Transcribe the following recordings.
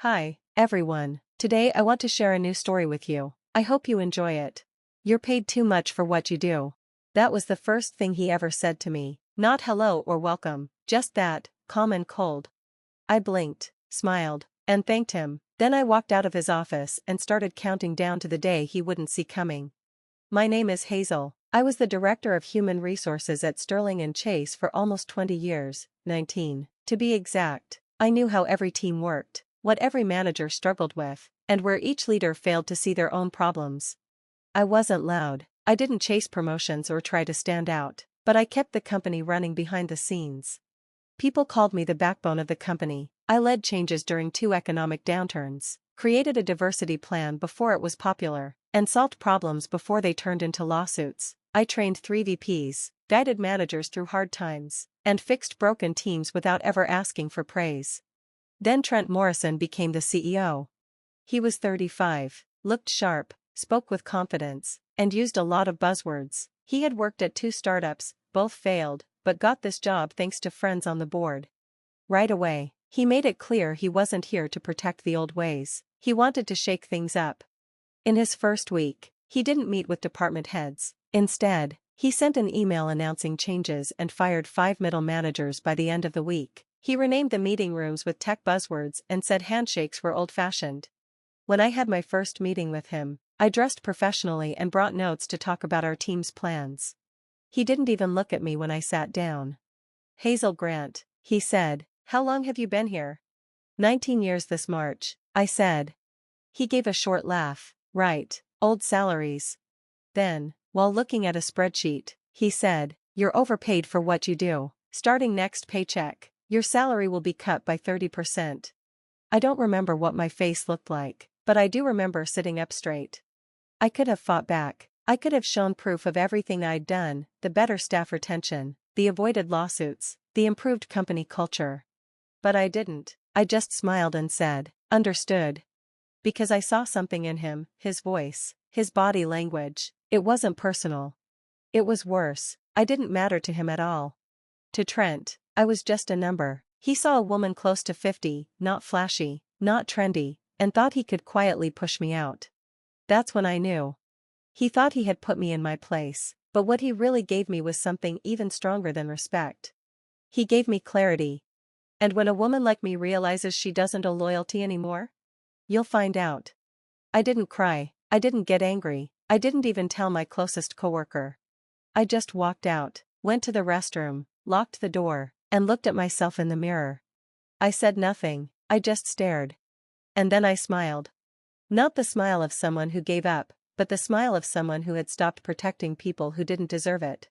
Hi, everyone. Today I want to share a new story with you. I hope you enjoy it. You're paid too much for what you do. That was the first thing he ever said to me. Not hello or welcome, just that, calm and cold. I blinked, smiled, and thanked him. Then I walked out of his office and started counting down to the day he wouldn't see coming. My name is Hazel. I was the director of human resources at Sterling and Chase for almost 20 years, 19. To be exact, I knew how every team worked, what every manager struggled with, and where each leader failed to see their own problems. I wasn't loud, I didn't chase promotions or try to stand out, but I kept the company running behind the scenes. People called me the backbone of the company. I led changes during 2 economic downturns, created a diversity plan before it was popular, and solved problems before they turned into lawsuits. I trained 3 VPs, guided managers through hard times, and fixed broken teams without ever asking for praise. Then Trent Morrison became the CEO. He was 35, looked sharp, spoke with confidence, and used a lot of buzzwords. He had worked at 2 startups, both failed, but got this job thanks to friends on the board. Right away, he made it clear he wasn't here to protect the old ways. He wanted to shake things up. In his first week, he didn't meet with department heads. Instead, he sent an email announcing changes and fired 5 middle managers by the end of the week. He renamed the meeting rooms with tech buzzwords and said handshakes were old-fashioned. When I had my first meeting with him, I dressed professionally and brought notes to talk about our team's plans. He didn't even look at me when I sat down. Hazel Grant, he said, how long have you been here? 19 years this March, I said. He gave a short laugh. Right, old salaries. Then, while looking at a spreadsheet, he said, you're overpaid for what you do. Starting next paycheck, your salary will be cut by 30%. I don't remember what my face looked like, but I do remember sitting up straight. I could have fought back. I could have shown proof of everything I'd done, the better staff retention, the avoided lawsuits, the improved company culture. But I didn't. I just smiled and said, understood. Because I saw something in him, his voice, his body language. It wasn't personal. It was worse. I didn't matter to him at all. To Trent, I was just a number. He saw a woman close to 50, not flashy, not trendy, and thought he could quietly push me out. That's when I knew. He thought he had put me in my place, but what he really gave me was something even stronger than respect. He gave me clarity. And when a woman like me realizes she doesn't owe loyalty anymore? You'll find out. I didn't cry, I didn't get angry, I didn't even tell my closest coworker. I just walked out, went to the restroom, locked the door, and looked at myself in the mirror. I said nothing, I just stared. And then I smiled. Not the smile of someone who gave up, but the smile of someone who had stopped protecting people who didn't deserve it.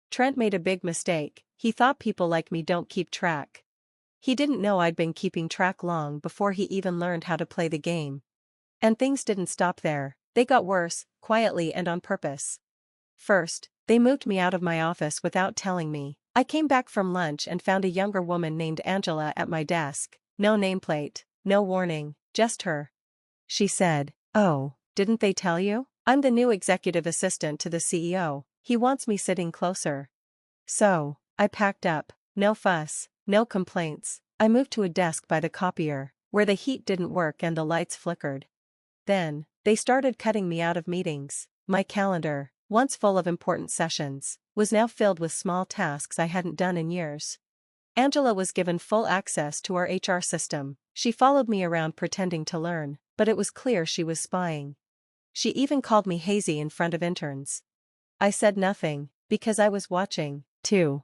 Trent made a big mistake. He thought people like me don't keep track. He didn't know I'd been keeping track long before he even learned how to play the game. And things didn't stop there. They got worse, quietly and on purpose. First, they moved me out of my office without telling me. I came back from lunch and found a younger woman named Angela at my desk. No nameplate, no warning, just her. She said, "Oh, didn't they tell you? I'm the new executive assistant to the CEO. He wants me sitting closer." So, I packed up. No fuss, no complaints. I moved to a desk by the copier, where the heat didn't work and the lights flickered. Then, they started cutting me out of meetings. My calendar, once full of important sessions, was now filled with small tasks I hadn't done in years. Angela was given full access to our HR system. She followed me around pretending to learn, but it was clear she was spying. She even called me hazy in front of interns. I said nothing, because I was watching, too.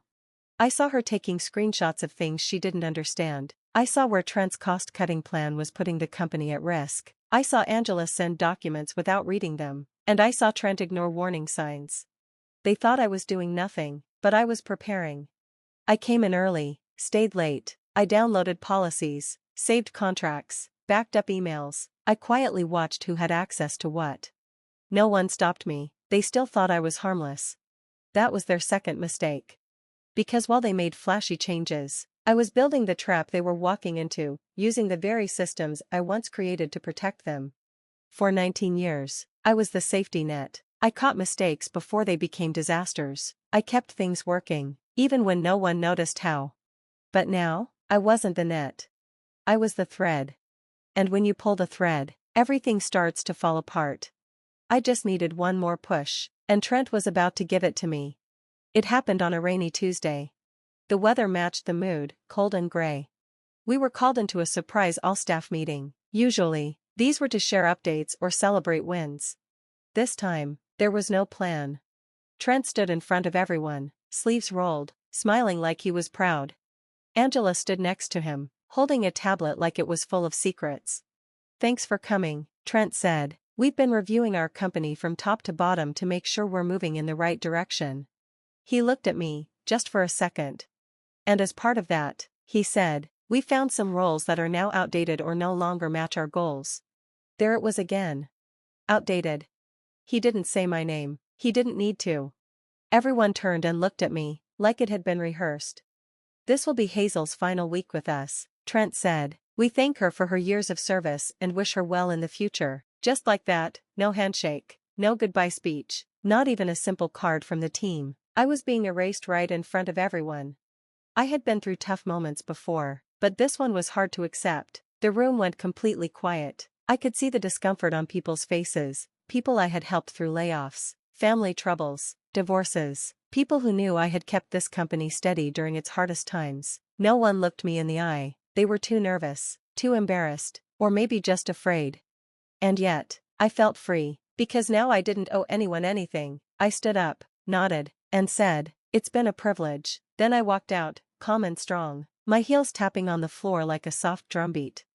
I saw her taking screenshots of things she didn't understand. I saw where Trent's cost-cutting plan was putting the company at risk. I saw Angela send documents without reading them, and I saw Trent ignore warning signs. They thought I was doing nothing, but I was preparing. I came in early, stayed late, I downloaded policies, saved contracts, backed up emails. I quietly watched who had access to what. No one stopped me. They still thought I was harmless. That was their second mistake. Because while they made flashy changes, I was building the trap they were walking into, using the very systems I once created to protect them. For 19 years, I was the safety net. I caught mistakes before they became disasters. I kept things working, even when no one noticed how. But now, I wasn't the net. I was the thread. and when you pull the thread, everything starts to fall apart. I just needed one more push, and Trent was about to give it to me. It happened on a rainy Tuesday. The weather matched the mood, cold and gray. We were called into a surprise all-staff meeting. Usually, these were to share updates or celebrate wins. This time, there was no plan. Trent stood in front of everyone, sleeves rolled, smiling like he was proud. Angela stood next to him, holding a tablet like it was full of secrets. "Thanks for coming," Trent said. "We've been reviewing our company from top to bottom to make sure we're moving in the right direction." He looked at me, just for a second. "And as part of that," he said, "we found some roles that are now outdated or no longer match our goals." There it was again. Outdated. He didn't say my name. He didn't need to. Everyone turned and looked at me, like it had been rehearsed. "This will be Hazel's final week with us," Trent said. "We thank her for her years of service and wish her well in the future." Just like that, no handshake, no goodbye speech, not even a simple card from the team. I was being erased right in front of everyone. I had been through tough moments before, but this one was hard to accept. The room went completely quiet. I could see the discomfort on people's faces, people I had helped through layoffs, family troubles, divorces, people who knew I had kept this company steady during its hardest times. No one looked me in the eye. They were too nervous, too embarrassed, or maybe just afraid. And yet, I felt free, because now I didn't owe anyone anything. I stood up, nodded, and said, "It's been a privilege." Then I walked out, calm and strong, my heels tapping on the floor like a soft drumbeat.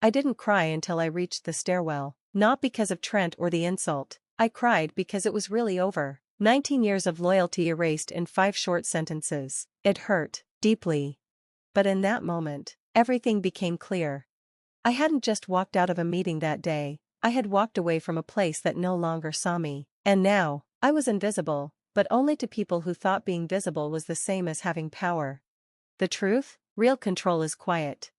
I didn't cry until I reached the stairwell, not because of Trent or the insult. I cried because it was really over. 19 years of loyalty erased in 5 short sentences. It hurt, deeply. But in that moment, everything became clear. I hadn't just walked out of a meeting that day, I had walked away from a place that no longer saw me. And now, I was invisible, but only to people who thought being visible was the same as having power. The truth? Real control is quiet.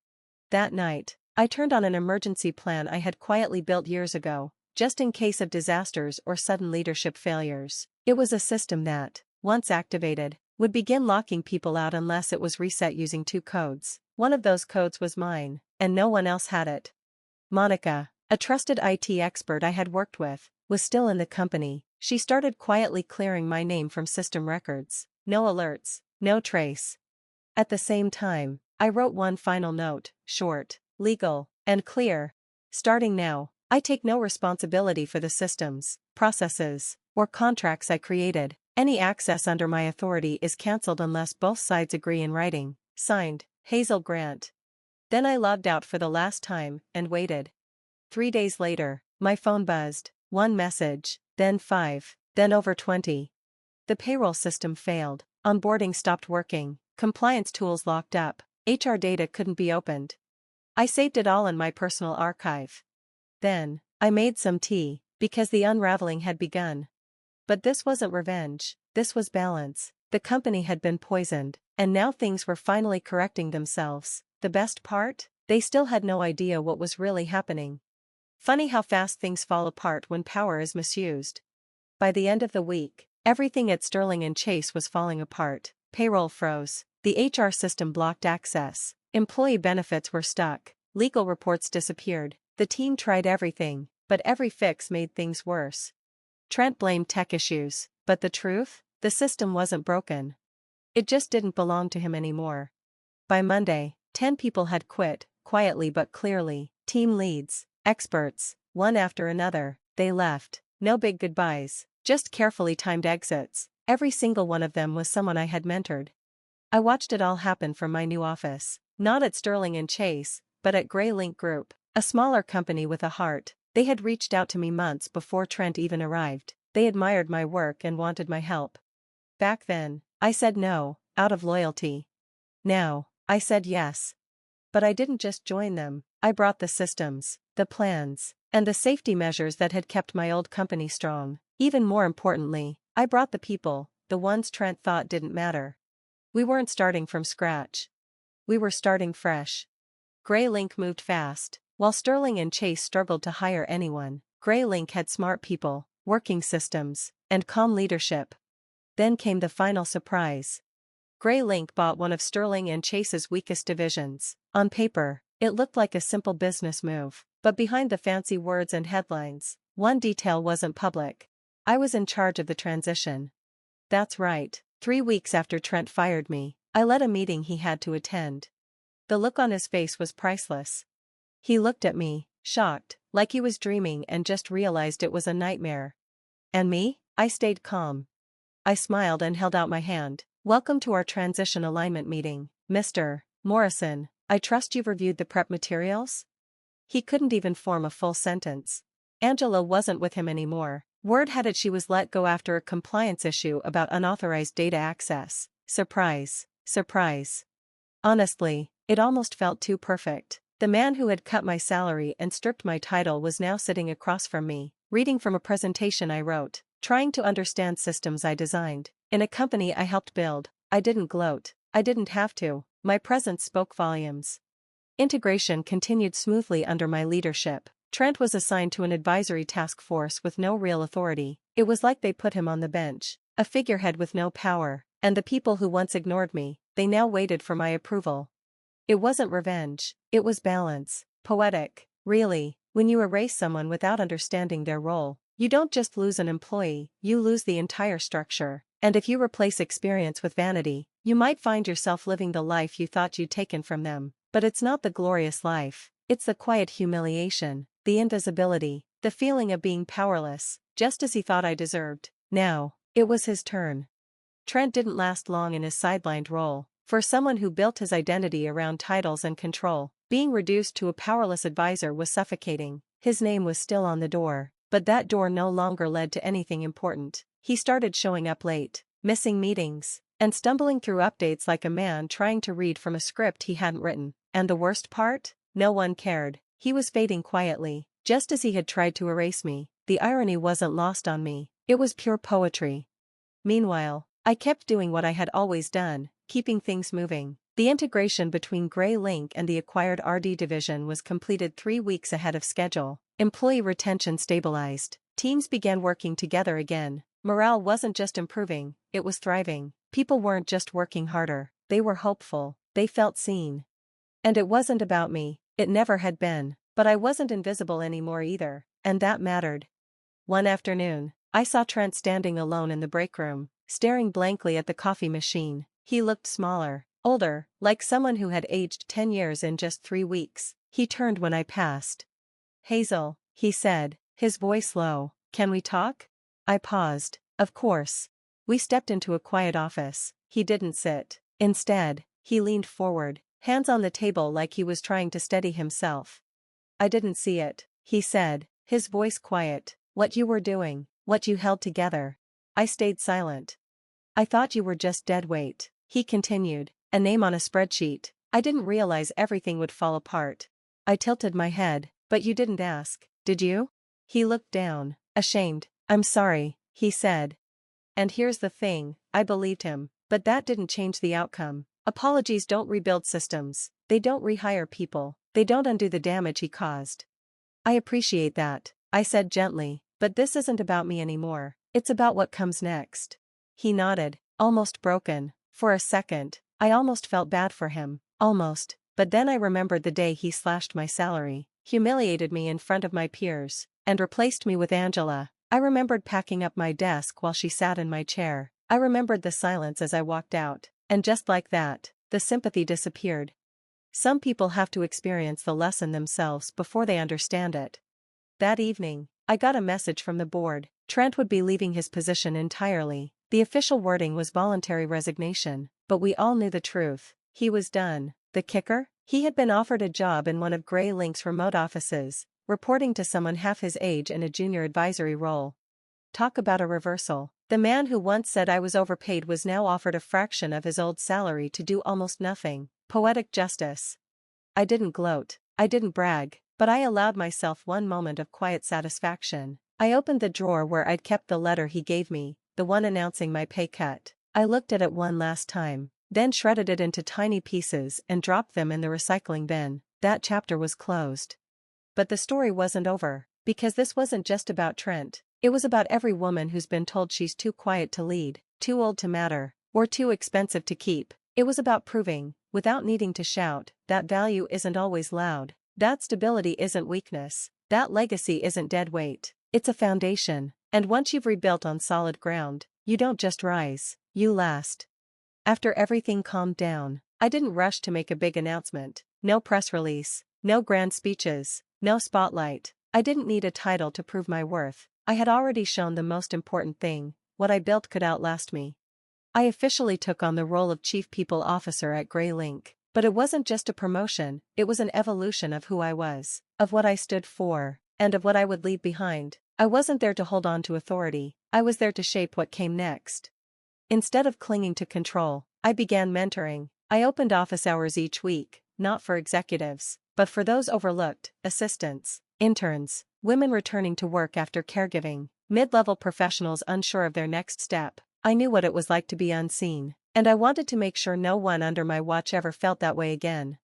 That night, I turned on an emergency plan I had quietly built years ago, just in case of disasters or sudden leadership failures. It was a system that, once activated, would begin locking people out unless it was reset using 2 codes. One of those codes was mine, and no one else had it. Monica, a trusted IT expert I had worked with, was still in the company. She started quietly clearing my name from system records. No alerts, no trace. At the same time, I wrote one final note, short, legal, and clear. Starting now, I take no responsibility for the systems, processes, or contracts I created. Any access under my authority is cancelled unless both sides agree in writing. Signed, Hazel Grant. Then I logged out for the last time and waited. 3 days later, my phone buzzed. 1 message, then 5, then over 20. The payroll system failed, onboarding stopped working, compliance tools locked up, HR data couldn't be opened. I saved it all in my personal archive. Then, I made some tea, because the unraveling had begun. But this wasn't revenge, this was balance. The company had been poisoned, and now things were finally correcting themselves. The best part? They still had no idea what was really happening. Funny how fast things fall apart when power is misused. By the end of the week, everything at Sterling and Chase was falling apart. Payroll froze, the HR system blocked access, employee benefits were stuck, legal reports disappeared. The team tried everything, but every fix made things worse. Trent blamed tech issues, but the truth? The system wasn't broken. It just didn't belong to him anymore. By Monday, 10 people had quit, quietly but clearly. Team leads, experts, one after another. They left. No big goodbyes, just carefully timed exits. Every single one of them was someone I had mentored. I watched it all happen from my new office. Not at Sterling and Chase, but at Grey Link Group, a smaller company with a heart. They had reached out to me months before Trent even arrived. They admired my work and wanted my help. Back then, I said no, out of loyalty. Now, I said yes. But I didn't just join them, I brought the systems, the plans, and the safety measures that had kept my old company strong. Even more importantly, I brought the people, the ones Trent thought didn't matter. We weren't starting from scratch. We were starting fresh. Grey Link moved fast. While Sterling and Chase struggled to hire anyone, Grey Link had smart people, working systems, and calm leadership. Then came the final surprise. Grey Link bought one of Sterling and Chase's weakest divisions. On paper, it looked like a simple business move. But behind the fancy words and headlines, one detail wasn't public. I was in charge of the transition. That's right, 3 weeks after Trent fired me, I led a meeting he had to attend. The look on his face was priceless. He looked at me, shocked, like he was dreaming and just realized it was a nightmare. And me? I stayed calm. I smiled and held out my hand. Welcome to our transition alignment meeting, Mr. Morrison. I trust you've reviewed the prep materials? He couldn't even form a full sentence. Angela wasn't with him anymore. Word had it she was let go after a compliance issue about unauthorized data access. Surprise, surprise. Honestly, it almost felt too perfect. The man who had cut my salary and stripped my title was now sitting across from me, reading from a presentation I wrote, trying to understand systems I designed. In a company I helped build, I didn't gloat. I didn't have to. My presence spoke volumes. Integration continued smoothly under my leadership. Trent was assigned to an advisory task force with no real authority. It was like they put him on the bench, a figurehead with no power, and the people who once ignored me, they now waited for my approval. It wasn't revenge, it was balance. Poetic, really. When you erase someone without understanding their role, you don't just lose an employee, you lose the entire structure. And if you replace experience with vanity, you might find yourself living the life you thought you'd taken from them. But it's not the glorious life, it's the quiet humiliation, the invisibility, the feeling of being powerless, just as he thought I deserved. Now, it was his turn. Trent didn't last long in his sidelined role. For someone who built his identity around titles and control, being reduced to a powerless advisor was suffocating. His name was still on the door, but that door no longer led to anything important. He started showing up late, missing meetings, and stumbling through updates like a man trying to read from a script he hadn't written. And the worst part? No one cared. He was fading quietly, just as he had tried to erase me. The irony wasn't lost on me, it was pure poetry. Meanwhile, I kept doing what I had always done, keeping things moving. The integration between Gray Link and the acquired RD division was completed 3 weeks ahead of schedule. Employee retention stabilized. Teams began working together again. Morale wasn't just improving, it was thriving. People weren't just working harder, they were hopeful, they felt seen. And it wasn't about me, it never had been. But I wasn't invisible anymore either, and that mattered. One afternoon, I saw Trent standing alone in the break room, staring blankly at the coffee machine. He looked smaller, older, like someone who had aged 10 years in just 3 weeks. He turned when I passed. "Hazel," he said, his voice low, "can we talk?" I paused. Of course. We stepped into a quiet office. He didn't sit. Instead, he leaned forward, hands on the table like he was trying to steady himself. "I didn't see it," he said, his voice quiet. "What you were doing, what you held together." I stayed silent. "I thought you were just dead weight," he continued, "a name on a spreadsheet. I didn't realize everything would fall apart." I tilted my head. "But you didn't ask, did you?" He looked down, ashamed. "I'm sorry," he said. And here's the thing, I believed him, but that didn't change the outcome. Apologies don't rebuild systems, they don't rehire people, they don't undo the damage he caused. "I appreciate that," I said gently, "but this isn't about me anymore, it's about what comes next." He nodded, almost broken. For a second, I almost felt bad for him, almost, but then I remembered the day he slashed my salary, humiliated me in front of my peers, and replaced me with Angela. I remembered packing up my desk while she sat in my chair. I remembered the silence as I walked out, and just like that, the sympathy disappeared. Some people have to experience the lesson themselves before they understand it. That evening, I got a message from the board. Trent would be leaving his position entirely. The official wording was voluntary resignation, but we all knew the truth. He was done. The kicker? He had been offered a job in one of Gray Link's remote offices, reporting to someone half his age in a junior advisory role. Talk about a reversal. The man who once said I was overpaid was now offered a fraction of his old salary to do almost nothing. Poetic justice. I didn't gloat, I didn't brag, but I allowed myself one moment of quiet satisfaction. I opened the drawer where I'd kept the letter he gave me, the one announcing my pay cut. I looked at it one last time, then shredded it into tiny pieces and dropped them in the recycling bin. That chapter was closed. But the story wasn't over, because this wasn't just about Trent. It was about every woman who's been told she's too quiet to lead, too old to matter, or too expensive to keep. It was about proving, without needing to shout, that value isn't always loud. That stability isn't weakness. That legacy isn't dead weight. It's a foundation. And once you've rebuilt on solid ground, you don't just rise, you last. After everything calmed down, I didn't rush to make a big announcement. No press release, no grand speeches, no spotlight. I didn't need a title to prove my worth. I had already shown the most important thing: what I built could outlast me. I officially took on the role of Chief People Officer at Gray Link. But it wasn't just a promotion, it was an evolution of who I was, of what I stood for, and of what I would leave behind. I wasn't there to hold on to authority, I was there to shape what came next. Instead of clinging to control, I began mentoring. I opened office hours each week, not for executives, but for those overlooked: assistants, interns, women returning to work after caregiving, mid-level professionals unsure of their next step. I knew what it was like to be unseen, and I wanted to make sure no one under my watch ever felt that way again.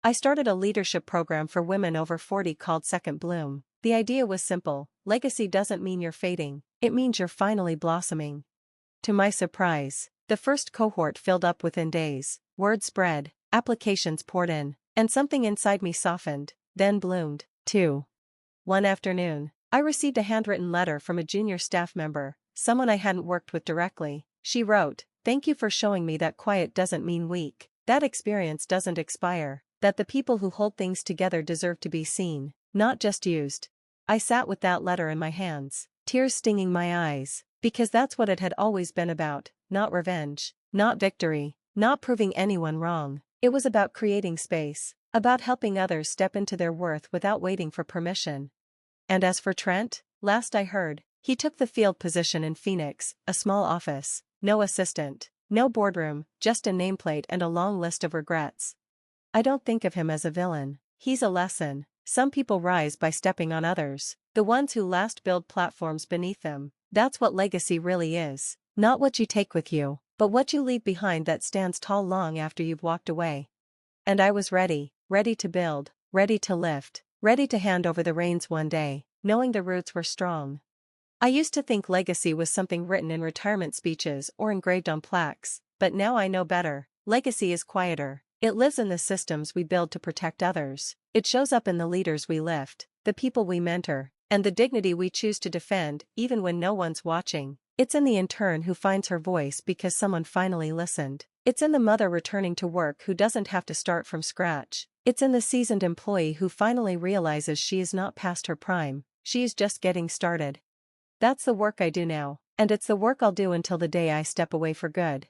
I started a leadership program for women over 40 called Second Bloom. The idea was simple: legacy doesn't mean you're fading, it means you're finally blossoming. To my surprise, the first cohort filled up within days. Word spread, applications poured in, and something inside me softened, then bloomed, too. One afternoon, I received a handwritten letter from a junior staff member, someone I hadn't worked with directly. She wrote, "Thank you for showing me that quiet doesn't mean weak, that experience doesn't expire, that the people who hold things together deserve to be seen, not just used." I sat with that letter in my hands, tears stinging my eyes, because that's what it had always been about: not revenge, not victory, not proving anyone wrong. It was about creating space, about helping others step into their worth without waiting for permission. And as for Trent, last I heard, he took the field position in Phoenix, a small office, no assistant, no boardroom, just a nameplate and a long list of regrets. I don't think of him as a villain. He's a lesson. Some people rise by stepping on others. The ones who last build platforms beneath them. That's what legacy really is. Not what you take with you, but what you leave behind that stands tall long after you've walked away. And I was ready, ready to build, ready to lift, ready to hand over the reins one day, knowing the roots were strong. I used to think legacy was something written in retirement speeches or engraved on plaques, but now I know better. Legacy is quieter. It lives in the systems we build to protect others. It shows up in the leaders we lift, the people we mentor, and the dignity we choose to defend even when no one's watching. It's in the intern who finds her voice because someone finally listened. It's in the mother returning to work who doesn't have to start from scratch. It's in the seasoned employee who finally realizes she is not past her prime, she is just getting started. That's the work I do now, and it's the work I'll do until the day I step away for good.